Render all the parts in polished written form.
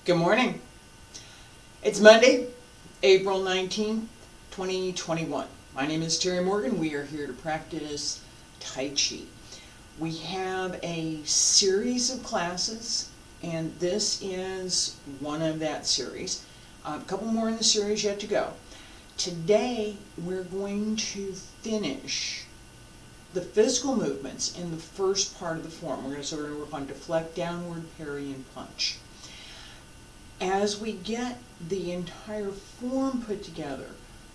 Good morning. It's Monday, April 19th, 2021. My name is Terry Morgan. We are here to practice Tai Chi. We have a series of classes, and this is one of that series. A couple more in the series yet to go. Today, we're going to finish the physical movements in the first part of the form. We're going to work on deflect, downward, parry, and punch. As we get the entire form put together,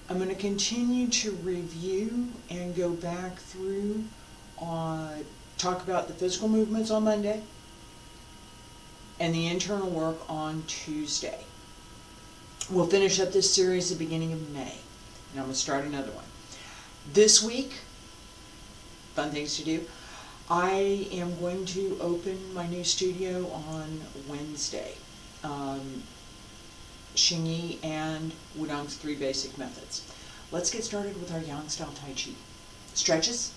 I'm going to continue to review and go back through, talk about the physical movements on Monday and the internal work on Tuesday. We'll finish up this series at the beginning of May, and I'm going to start another one. This week, fun things to do, I am going to open my new studio on Wednesday. Xingyi and Wudong's 3 basic methods. Let's get started with our Yang style Tai Chi. Stretches.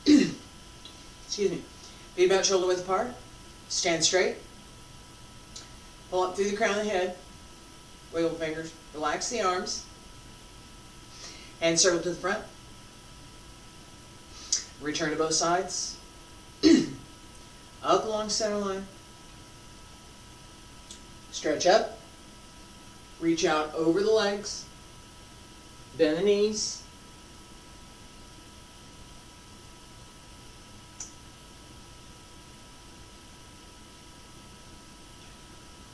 Excuse me. Feet about shoulder width apart. Stand straight. Pull up through the crown of the head. Wiggle fingers. Relax the arms. And circle to the front. Return to both sides. Up along center line. Stretch up. Reach out over the legs. Bend the knees.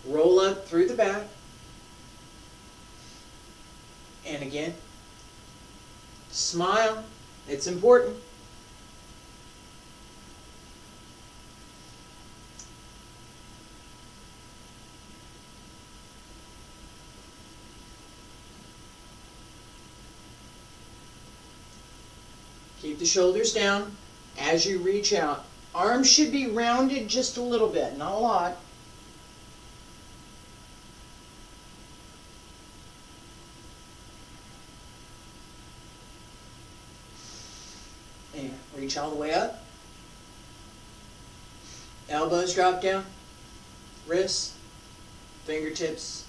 Roll up through the back. And again, smile. It's important. Keep the shoulders down as you reach out. Arms should be rounded just a little bit, not a lot. And reach all the way up. Elbows drop down. Wrists, fingertips,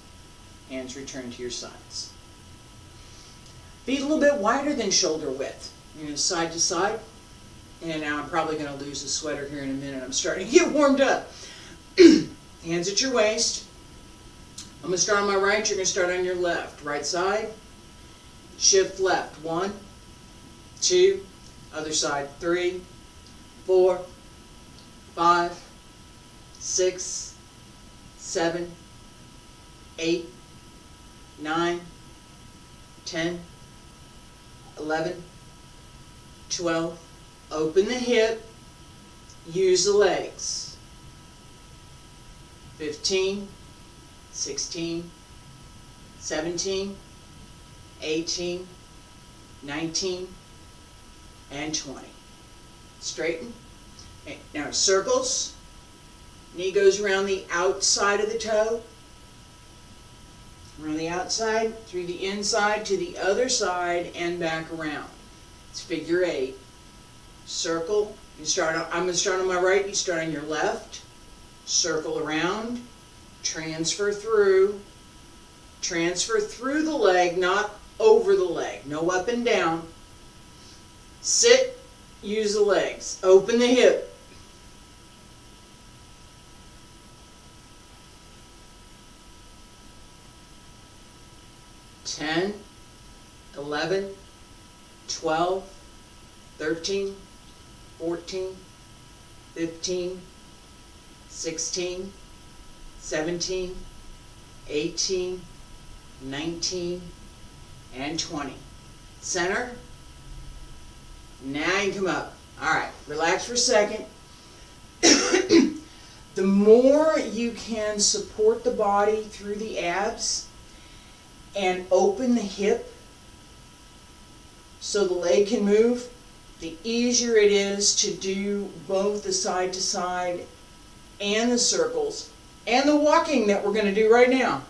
hands return to your sides. Feet a little bit wider than shoulder width. Side to side. And now I'm probably going to lose the sweater here in a minute. I'm starting to get warmed up. Hands at your waist. I'm going to start on my right. You're going to start on your left. Right side. Shift left. 1, 2. Other side. 3, 4, 5, 6, 7, 8, 9, 10, 11, 12, open the hip, use the legs. 15, 16, 17, 18, 19, and 20. Straighten. Now circles. Knee goes around the outside of the toe. Around the outside, through the inside to the other side, and back around. It's figure 8. Circle. I'm going to start on my right. You start on your left. Circle around. Transfer through. Transfer through the leg, not over the leg. No up and down. Sit. Use the legs. Open the hip. Ten, 11, 12, 13, 14, 15, 16, 17, 18, 19, and 20. Center. Now you come up. Alright, relax for a second. The more you can support the body through the abs and open the hip so the leg can move, the easier it is to do both the side to side and the circles and the walking that we're going to do right now.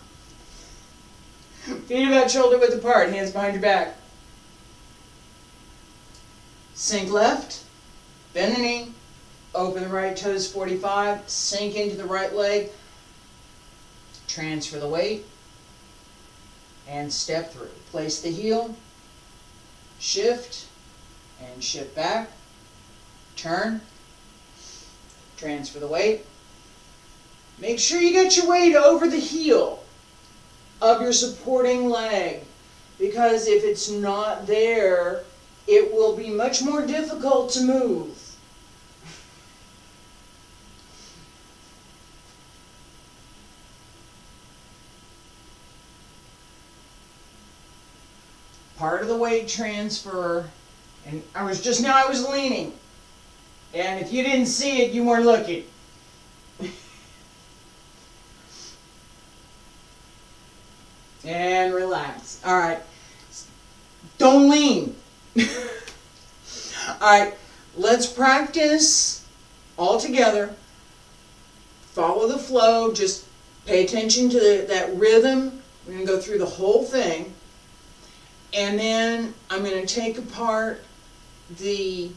Feet about shoulder width apart, hands behind your back. Sink left, bend the knee, open the right toes 45, sink into the right leg, transfer the weight, and step through. Place the heel, shift, and shift back, turn, transfer the weight. Make sure you get your weight over the heel of your supporting leg, because if it's not there, it will be much more difficult to move. Part of the weight transfer, and I was leaning, and if you didn't see it, you weren't looking. And relax. All right. Don't lean. All right. Let's practice all together. Follow the flow. Just pay attention to that rhythm. We're going to go through the whole thing. And then I'm going to take apart the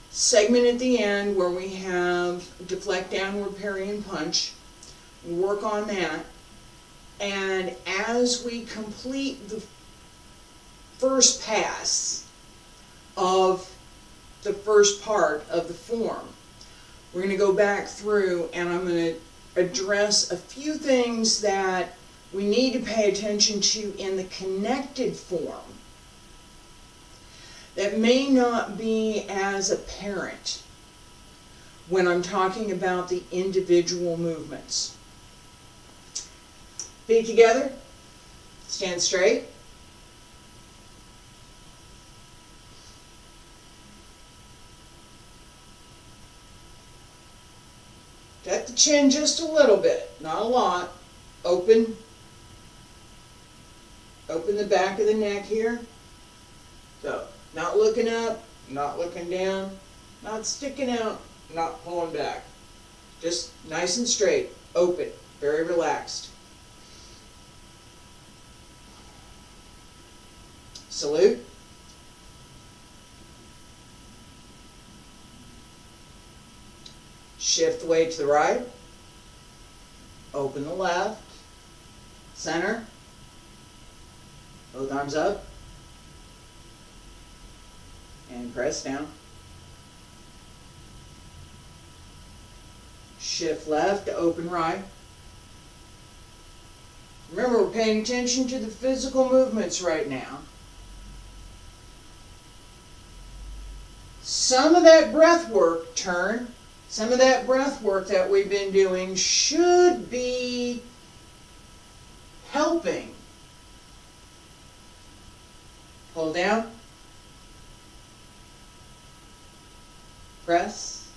segment at the end where we have deflect, downward, parry, and punch. Work on that. And as we complete the first pass of the first part of the form, we're going to go back through and I'm going to address a few things that we need to pay attention to in the connected form that may not be as apparent when I'm talking about the individual movements. Feet together, stand straight. Tuck the chin just a little bit, not a lot. Open the back of the neck here. So, not looking up, not looking down, not sticking out, not pulling back. Just nice and straight, open, very relaxed. Salute. Shift the weight to the right. Open the left. Center. Both arms up. And press down. Shift left to open right. Remember, we're paying attention to the physical movements right now. Some of that breath work, turn, some of that breath work that we've been doing should be helping. Pull down. Press.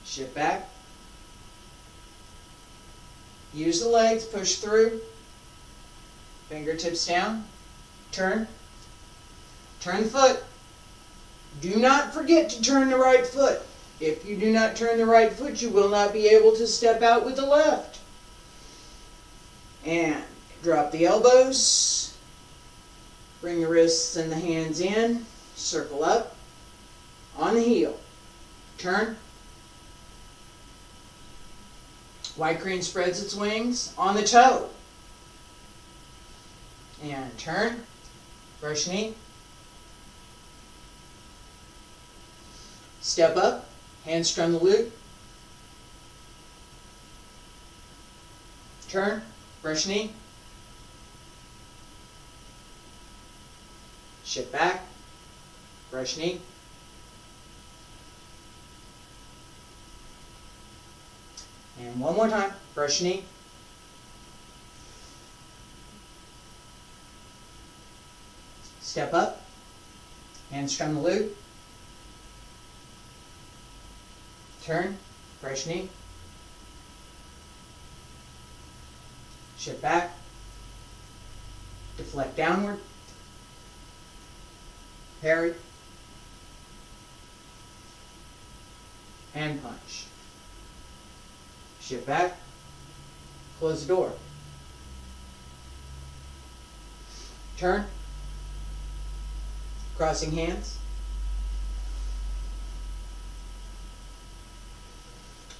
Shift back. Use the legs, push through. Fingertips down. Turn. Turn the foot. Do not forget to turn the right foot. If you do not turn the right foot, you will not be able to step out with the left. And drop the elbows. Bring the wrists and the hands in. Circle up. On the heel. Turn. White crane spreads its wings on the toe. And turn. Brush knee. Step up, hand strum the loop. Turn, brush knee. Shift back, brush knee. And one more time, brush knee. Step up, hand strum the loop. Turn, brush knee. Shift back. Deflect downward. Parry. And punch. Shift back. Close the door. Turn. Crossing hands.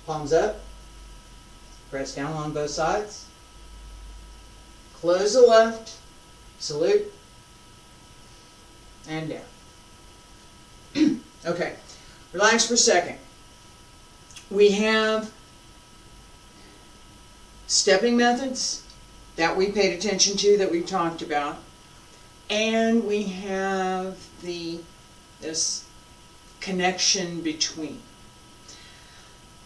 Palms up. Press down along both sides. Close the left. Salute. And down. Okay. Relax for a second. We have stepping methods that we paid attention to, that we've talked about. And we have this connection between.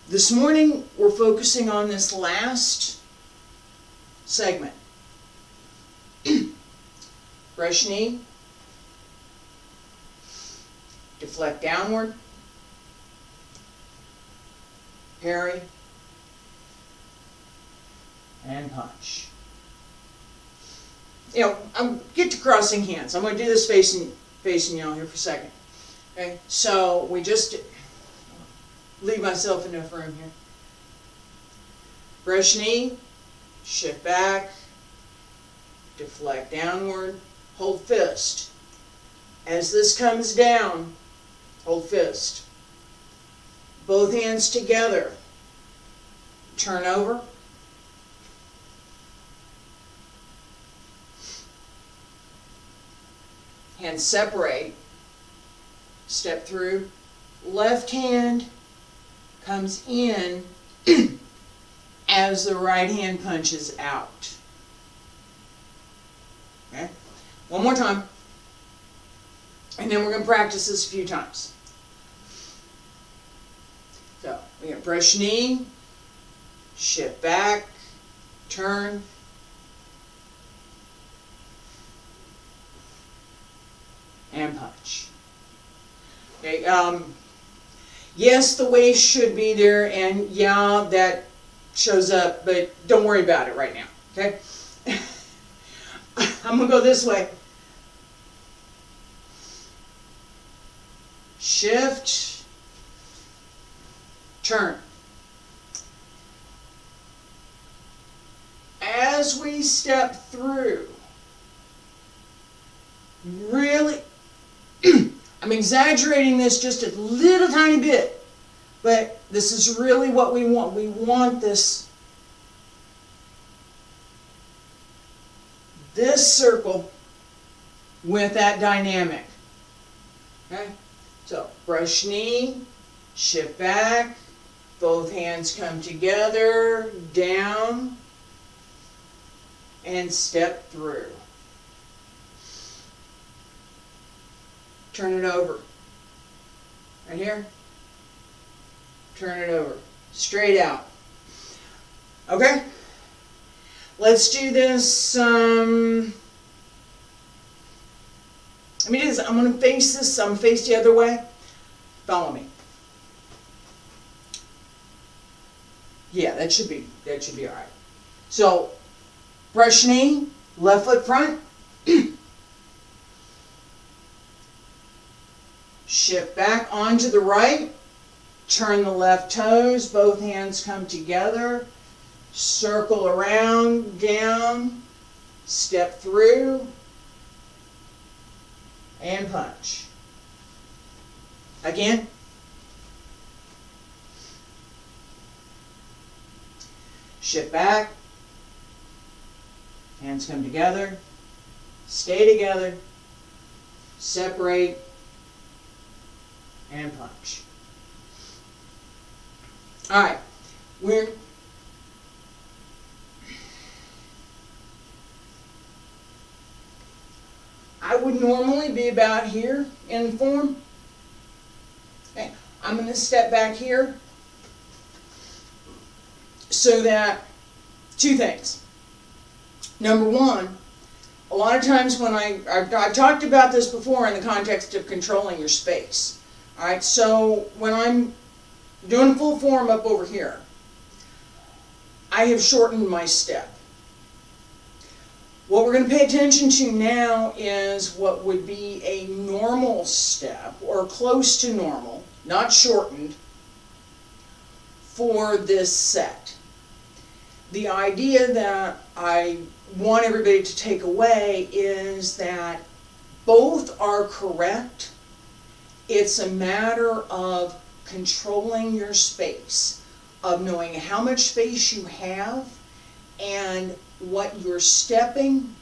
This morning, we're focusing on this last segment. Brush knee. Deflect downward. Parry. And punch. I'll get to crossing hands. I'm going to do this facing y'all here for a second. Okay, so we just leave myself enough room here. Brush knee, shift back, deflect downward, hold fist. As this comes down, hold fist. Both hands together. Turn over. Hands separate. Step through. Left hand comes in as the right hand punches out. Okay? One more time. And then we're going to practice this a few times. So, we got brush knee, shift back, turn, and punch. Okay, yes, the waist should be there, and yeah, that shows up, but don't worry about it right now, okay? I'm going to go this way. Shift, turn. As we step through, really, I'm exaggerating this just a little tiny bit, but this is really what we want. We want this circle with that dynamic. Okay? So, brush knee, shift back, both hands come together, down, and step through. Turn it over. Right here. Turn it over. Straight out. Okay? Let's do this. Let me do this. I'm going to face this. I'm going to face the other way. Follow me. Yeah, that should be all right. So, brush knee, left foot front. Shift back onto the right. Turn the left toes. Both hands come together. Circle around, down. Step through. And punch. Again. Shift back. Hands come together. Stay together. Separate. And punch. Alright. I would normally be about here in form. Okay. I'm going to step back here so that, two things. Number one, a lot of times when I've talked about this before in the context of controlling your space. Alright, so when I'm doing full form up over here, I have shortened my step. What we're going to pay attention to now is what would be a normal step, or close to normal, not shortened, for this set. The idea that I want everybody to take away is that Both are correct. It's a matter of controlling your space, of knowing how much space you have and what your stepping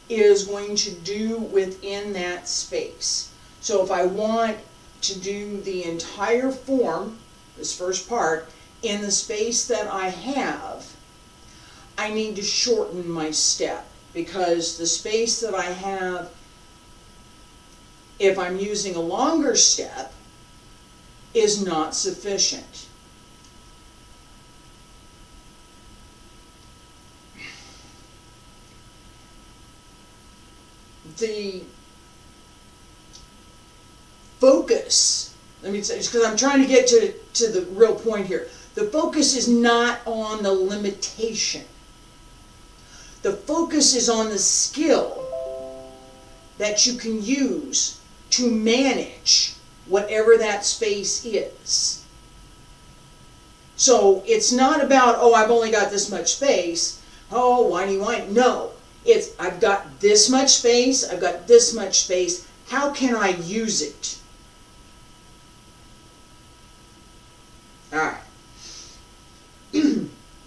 is going to do within that space. So if I want to do the entire form, this first part, in the space that I have, I need to shorten my step, because the space that I have, if I'm using a longer step, is not sufficient. The focus, let me say, because I'm trying to get to the real point here. The focus is not on the limitation. The focus is on the skill that you can use to manage whatever that space is. So it's not about, oh, I've only got this much space. Oh, whiny. No. It's, I've got this much space. I've got this much space. How can I use it? All right.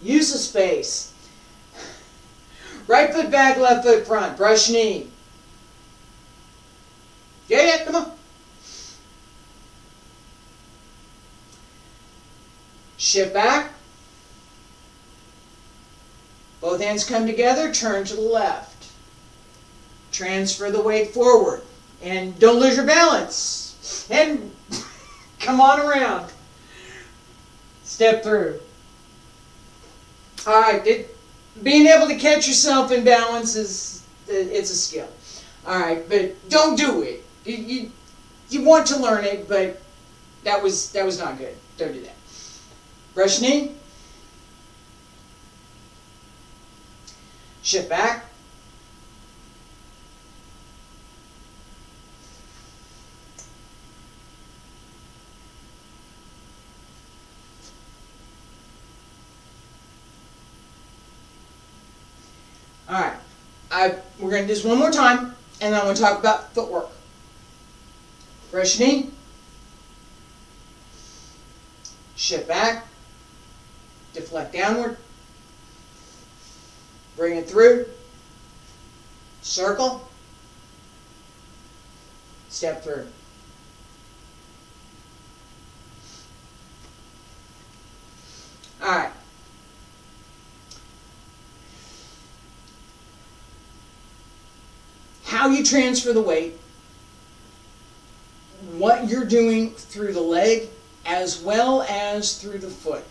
Use of space. Right foot back, left foot front. Brush knee. Yeah, come on. Shift back. Both hands come together, turn to the left. Transfer the weight forward. And don't lose your balance. And come on around. Step through. All right, being able to catch yourself in balance it's a skill. All right, but don't do it. You want to learn it, but that was not good. Don't do that. Brush knee. Shift back. All right, we're going to do this one more time, and then I'm going to talk about footwork. Brush knee. Shift back. Deflect downward. Bring it through. Circle. Step through. All right. How you transfer the weight, what you're doing through the leg as well as through the foot,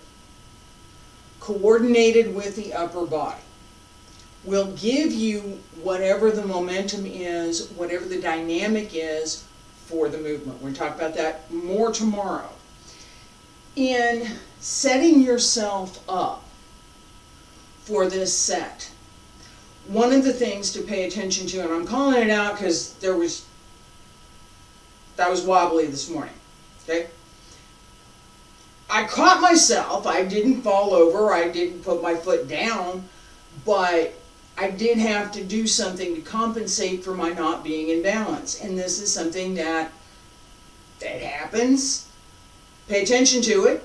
coordinated with the upper body, will give you whatever the momentum is, whatever the dynamic is for the movement. We're going to talk about that more tomorrow. In setting yourself up for this set, one of the things to pay attention to, and I'm calling it out because that was wobbly this morning, okay? I caught myself. I didn't fall over. I didn't put my foot down, but I did have to do something to compensate for my not being in balance. And this is something that happens. Pay attention to it.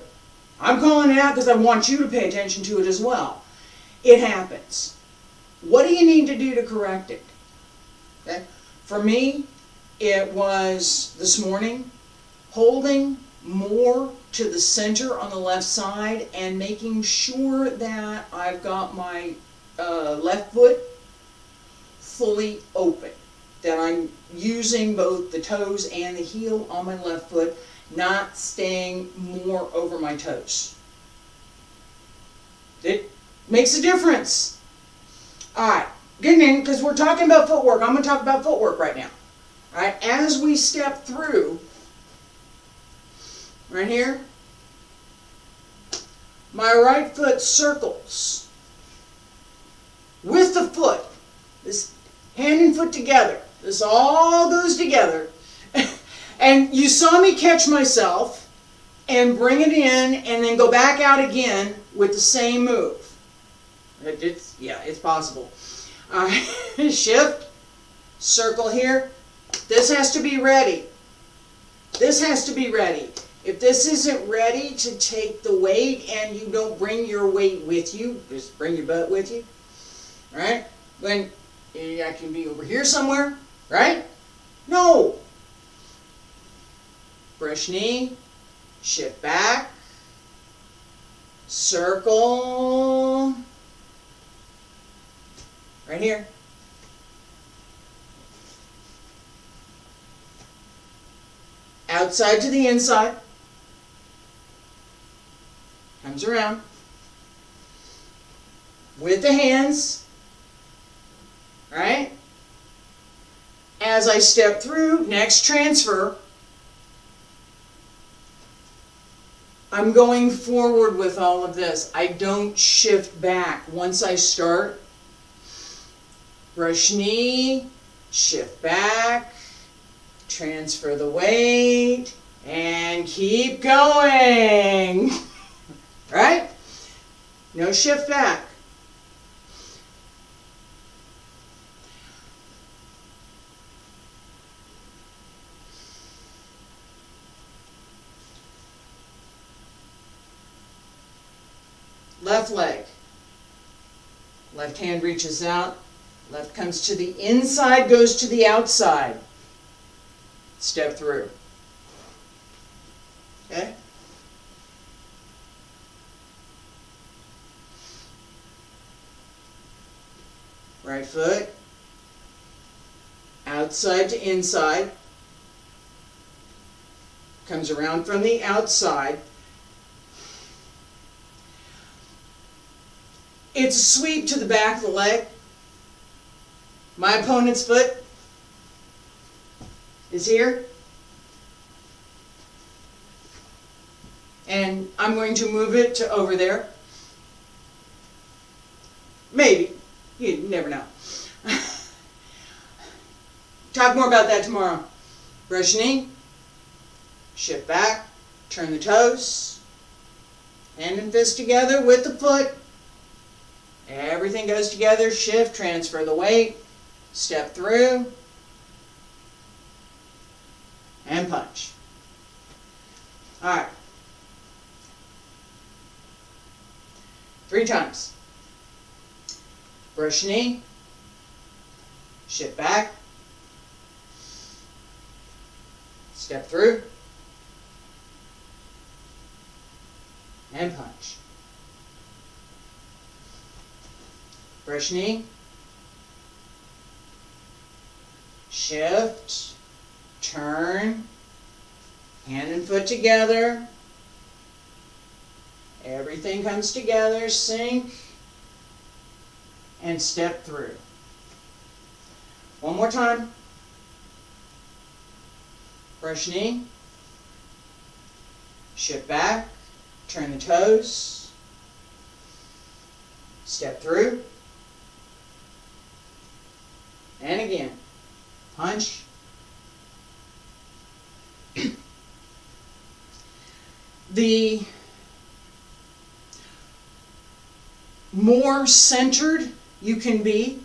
I'm calling it out because I want you to pay attention to it as well. It happens. What do you need to do to correct it? Okay? For me, it was this morning holding more to the center on the left side and making sure that I've got my left foot fully open, that I'm using both the toes and the heel on my left foot, not staying more over my toes. It makes a difference. All right, getting in, because we're talking about footwork. I'm going to talk about footwork right now. All right, as we step through, right here, my right foot circles with the foot. This hand and foot together. This all goes together. And you saw me catch myself and bring it in and then go back out again with the same move. It's possible. Shift, circle here. This has to be ready. This has to be ready. If this isn't ready to take the weight and you don't bring your weight with you, just bring your butt with you, right? Then I can be over here somewhere, right? No. Brush knee, shift back, circle, right here. Outside to the inside. Comes around. With the hands. Right? As I step through, next transfer, I'm going forward with all of this. I don't shift back. Once I start, brush knee, shift back, transfer the weight, and keep going. Right? No shift back. Left leg. Left hand reaches out. Left comes to the inside, goes to the outside. Step through. Okay? Right foot. Outside to inside. Comes around from the outside. It's a sweep to the back of the leg. My opponent's foot is here. And I'm going to move it to over there. Maybe. You never know. Talk more about that tomorrow. Brush knee. Shift back. Turn the toes. Hand and fist together with the foot. Everything goes together. Shift. Transfer the weight. Step through. And punch. Alright. 3 times. Brush knee. Shift back. Step through. And punch. Brush knee. Shift. Turn. Hand and foot together. Everything comes together. Sink. And step through. One more time. Brush knee. Shift back. Turn the toes. Step through. And again. Punch. The more centered you can be,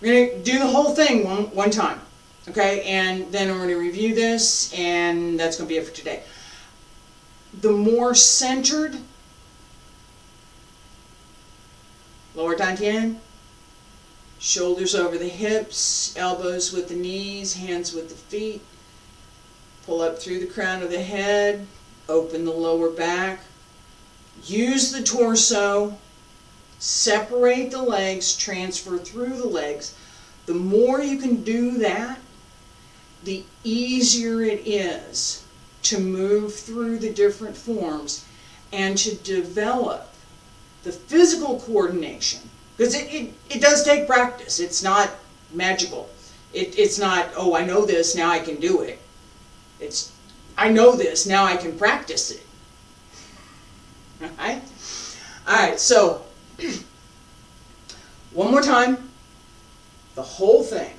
we're going to do the whole thing one time, okay? And then we're going to review this, and that's going to be it for today. The more centered, lower dantian, shoulders over the hips, elbows with the knees, hands with the feet, pull up through the crown of the head, open the lower back, use the torso, separate the legs, transfer through the legs. The more you can do that, the easier it is to move through the different forms and to develop the physical coordination. Because it does take practice. It's not magical. It's not, oh, I know this, now I can do it. It's, I know this, now I can practice it. Alright? Alright, so, one more time, the whole thing.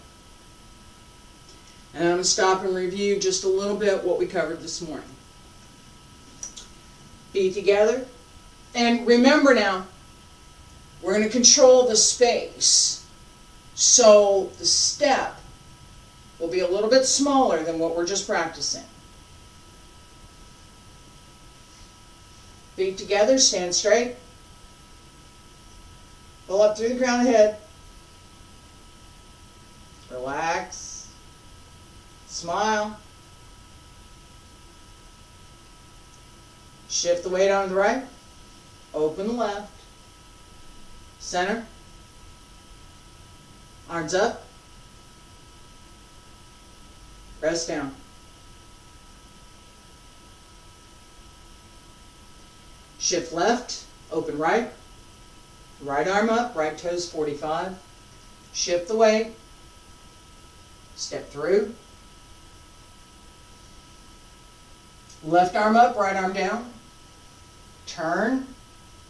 And I'm going to stop and review just a little bit what we covered this morning. Feet together. And remember now, we're going to control the space. So the step will be a little bit smaller than what we're just practicing. Feet together, stand straight. Pull up through the crown of the head. Relax. Smile. Shift the weight onto the right. Open the left. Center. Arms up. Rest down. Shift left. Open right. Right arm up. Right toes 45. Shift the weight. Step through. Left arm up. Right arm down. Turn.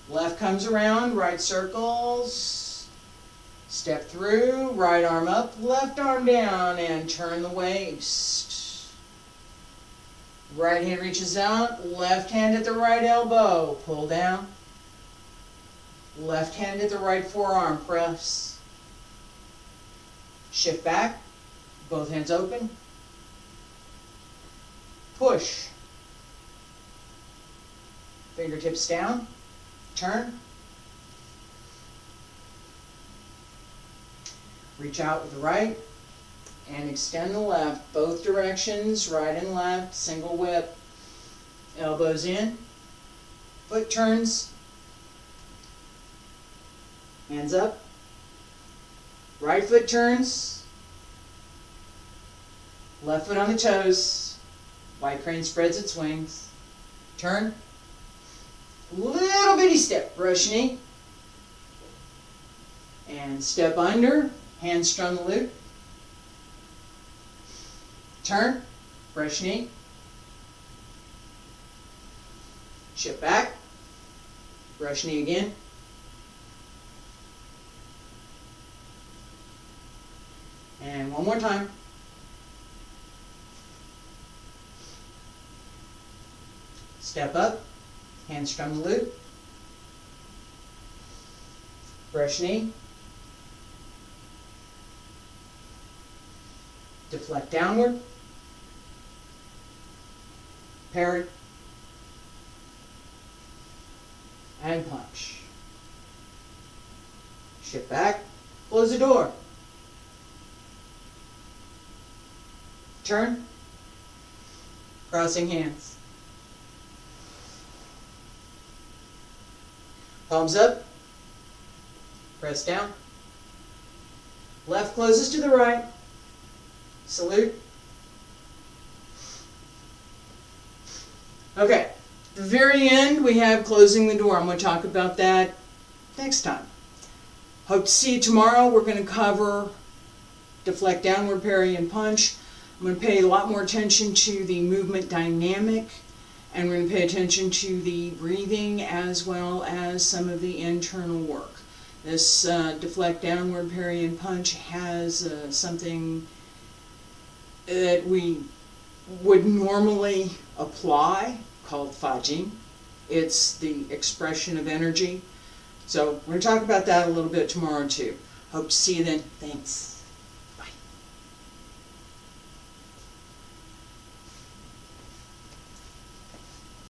Left comes around. Right circles. Step through. Right arm up. Left arm down. And turn the waist. Right hand reaches out. Left hand at the right elbow. Pull down. Left hand at the right forearm. Press. Shift back. Both hands open. Push. Fingertips down. Turn. Reach out with the right and extend the left. Both directions, right and left, single whip. Elbows in. Foot turns. Hands up. Right foot turns. Left foot on the toes. White crane spreads its wings. Turn. Little bitty step. Brush knee. And step under. Hands strum the loop. Turn. Brush knee. Shift back. Brush knee again. And one more time. Step up. Hands strum the loop. Brush knee. Deflect downward. Parry. And punch. Shift back. Close the door. Turn. Crossing hands. Palms up. Press down. Left closes to the right. Salute. Okay. At the very end, we have closing the door. I'm going to talk about that next time. Hope to see you tomorrow. We're going to cover deflect, downward, parry, and punch. I'm going to pay a lot more attention to the movement dynamic, and we're going to pay attention to the breathing as well as some of the internal work. This deflect, downward, parry, and punch has something that we would normally apply called taiji. It's the expression of energy. So we're going to talk about that a little bit tomorrow too. Hope to see you then. Thanks.